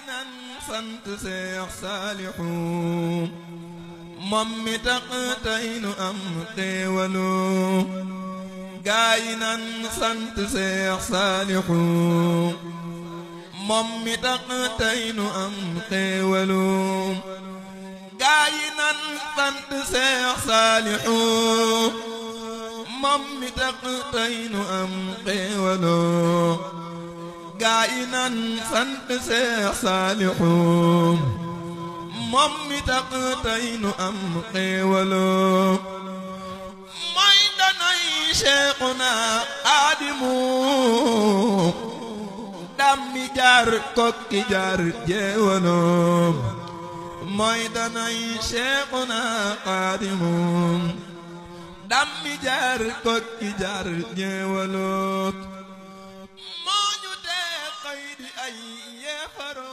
nan sant Seex Saalihu moom mi tax tey nu am xéewalu gaa yi nan sant Seex Saalihu moom mi tax tey nu am xéewalu gaa yi nan sant Seex Saalihu moom mi tax tey nu am xéewalu gaa yi nan sant Seex Saalihu moom mi tax tey nu am xéewalu mooy danay Seexuna Xaadimu dammi jaar kokki jaar jeewalu mooy danay Seexuna Xaadimu dammi jaar kokki jaar jeewalu moo ñu tee xëy di ay yeefaro